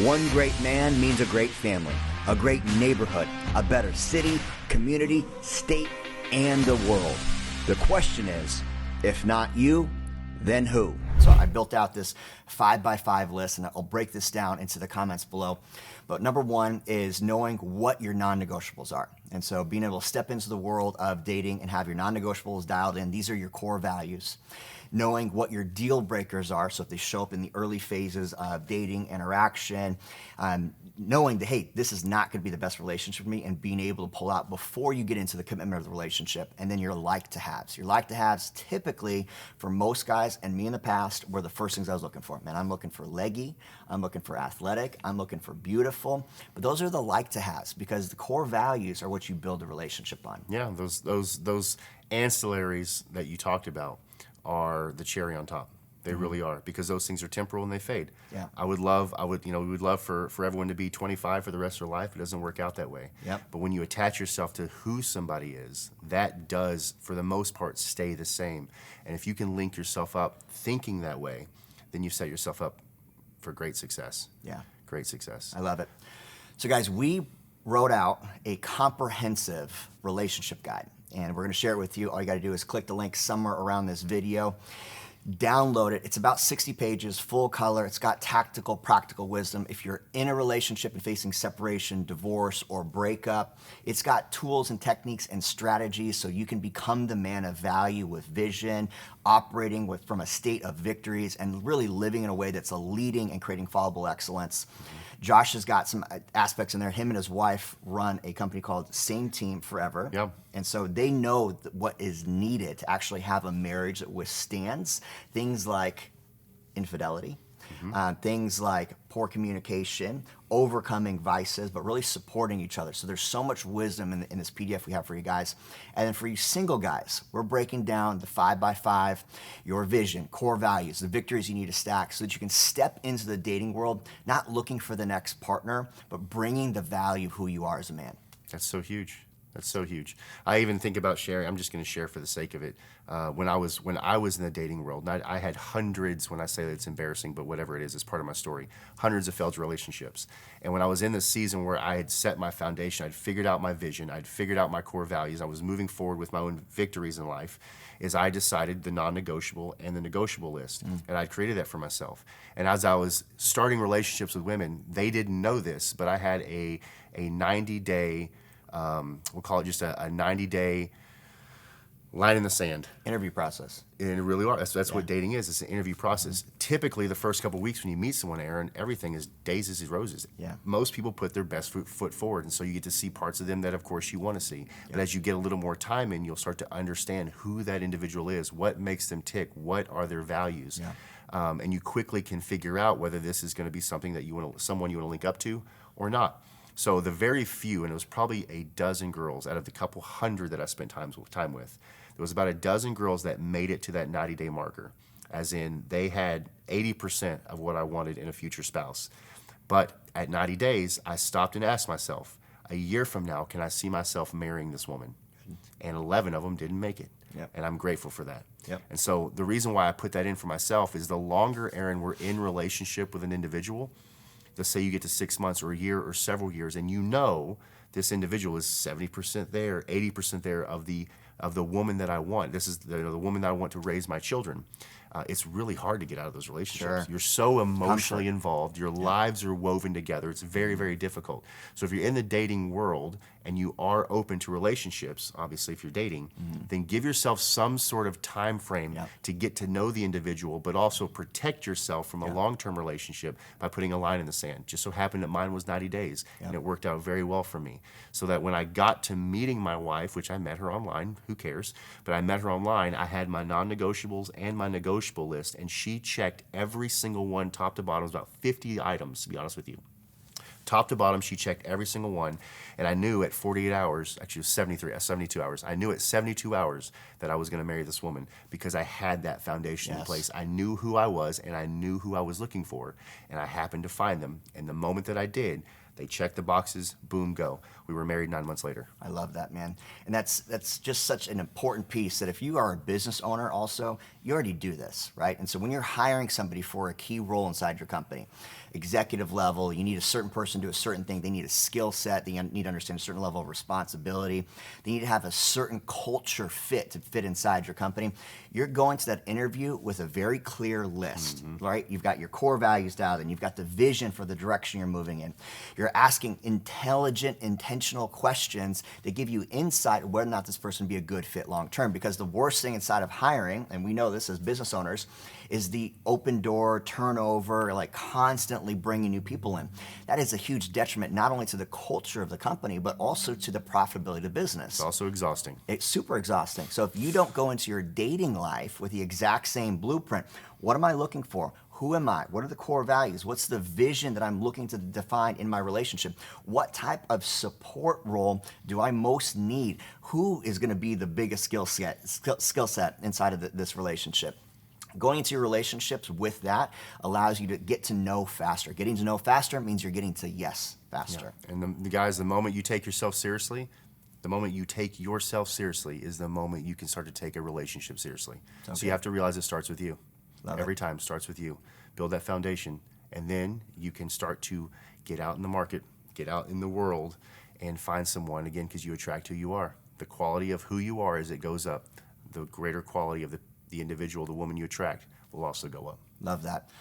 One great man means a great family, a great neighborhood, a better city, community, state, and the world. The question is, if not you, then who? So I built out this 5x5 list, and I'll break this down into the comments below. But number one is knowing what your non-negotiables are. And so being able to step into the world of dating and have your non-negotiables dialed in. These are your core values. Knowing what your deal breakers are, so if they show up in the early phases of dating, interaction, knowing that, hey, this is not gonna be the best relationship for me, and being able to pull out before you get into the commitment of the relationship. And then your like-to-haves. Your like-to-haves typically, for most guys, and me in the past, were the first things I was looking for. Man, I'm looking for leggy, I'm looking for athletic, I'm looking for beautiful, but those are the like-to-haves, because the core values are what you build a relationship on. Yeah, those ancillaries that you talked about are the cherry on top. They really are, because those things are temporal and they fade. Yeah. We would love for everyone to be 25 for the rest of their life. It doesn't work out that way. Yep. But when you attach yourself to who somebody is, that does, for the most part, stay the same. And if you can link yourself up thinking that way, then you set yourself up for great success. Yeah. Great success. I love it. So guys, we wrote out a comprehensive relationship guide, and we're gonna share it with you. All you gotta do is click the link somewhere around this video, download it. It's about 60 pages, full color. It's got tactical, practical wisdom. If you're in a relationship and facing separation, divorce, or breakup, it's got tools and techniques and strategies so you can become the man of value with vision, operating from a state of victories, and really living in a way that's a leading and creating followable excellence. Josh has got some aspects in there. Him and his wife run a company called Same Team Forever. Yep. And so they know what is needed to actually have a marriage that withstands things like infidelity, things like poor communication, overcoming vices, but really supporting each other. So there's so much wisdom in this PDF we have for you guys. And then for you single guys, we're breaking down the 5x5, your vision, core values, the victories you need to stack so that you can step into the dating world, not looking for the next partner, but bringing the value of who you are as a man. That's so huge. That's so huge. I even think about sharing. I'm just going to share for the sake of it. When I was in the dating world, and I had hundreds. When I say that, it's embarrassing, but whatever it is, it's part of my story. Hundreds of failed relationships. And when I was in this season where I had set my foundation, I'd figured out my vision, I'd figured out my core values, I was moving forward with my own victories in life, is I decided the non-negotiable and the negotiable list, and I'd created that for myself. And as I was starting relationships with women, they didn't know this, but I had a 90-day. We'll call it just a 90-day line in the sand. Interview process. And it really are. That's what dating is. It's an interview process. Typically, the first couple of weeks when you meet someone, Aaron, everything is daisies and roses. Yeah. Most people put their best foot forward, and so you get to see parts of them that, of course, you want to see. But as you get a little more time in, you'll start to understand who that individual is, what makes them tick, what are their values. Yeah. And you quickly can figure out whether this is going to be something that someone you want to link up to or not. So the very few, and it was probably a dozen girls out of the couple hundred that I spent time with, there was about a dozen girls that made it to that 90-day marker, as in they had 80% of what I wanted in a future spouse. But at 90 days, I stopped and asked myself, a year from now, can I see myself marrying this woman? And 11 of them didn't make it. Yep. And I'm grateful for that. Yep. And so the reason why I put that in for myself is the longer, Aaron, we're in relationship with an individual, let's say you get to 6 months or a year or several years, and you know this individual is 70% there, 80% there of the woman that I want. This is the woman that I want to raise my children. It's really hard to get out of those relationships. Sure. You're so emotionally involved. Your lives are woven together. It's very, very difficult. So if you're in the dating world and you are open to relationships, obviously if you're dating, then give yourself some sort of time frame to get to know the individual, but also protect yourself from a long-term relationship by putting a line in the sand. Just so happened that mine was 90 days, and it worked out very well for me. So that when I got to meeting my wife, which I met her online, who cares, but I met her online, I had my non-negotiables and my negotiable list, and she checked every single one, top to bottom. It was about 50 items, to be honest with you. Top to bottom, she checked every single one, and I knew at 48 hours, actually it was 72 hours, I knew at 72 hours that I was going to marry this woman because I had that foundation in place. I knew who I was, and I knew who I was looking for, and I happened to find them, and the moment that I did, They check the boxes, boom, go. We were married 9 months later. I love that, man. And that's just such an important piece that if you are a business owner also, you already do this, right? And so when you're hiring somebody for a key role inside your company, executive level, you need a certain person to do a certain thing. They need a skill set. They need to understand a certain level of responsibility. They need to have a certain culture fit to fit inside your company. You're going to that interview with a very clear list, right? You've got your core values dialed in. You've got the vision for the direction you're moving in. You're asking intelligent, intentional questions that give you insight of whether or not this person would be a good fit long term. Because the worst thing inside of hiring, and we know this as business owners, is the open door turnover, like constantly bringing new people in. That is a huge detriment not only to the culture of the company, but also to the profitability of the business. It's also exhausting. It's super exhausting. So if you don't go into your dating life with the exact same blueprint, what am I looking for? Who am I? What are the core values? What's the vision that I'm looking to define in my relationship? What type of support role do I most need? Who is going to be the biggest skill set inside of this relationship? Going into your relationships with that allows you to get to know faster. Getting to know faster means you're getting to yes faster. Yeah. And the guys, the moment you take yourself seriously, is the moment you can start to take a relationship seriously. Okay. So you have to realize it starts with you. Every time it starts with you. Build that foundation, and then you can start to get out in the market, get out in the world, and find someone, again, because you attract who you are. The quality of who you are as it goes up, the greater quality of the individual, the woman you attract, will also go up. Love that.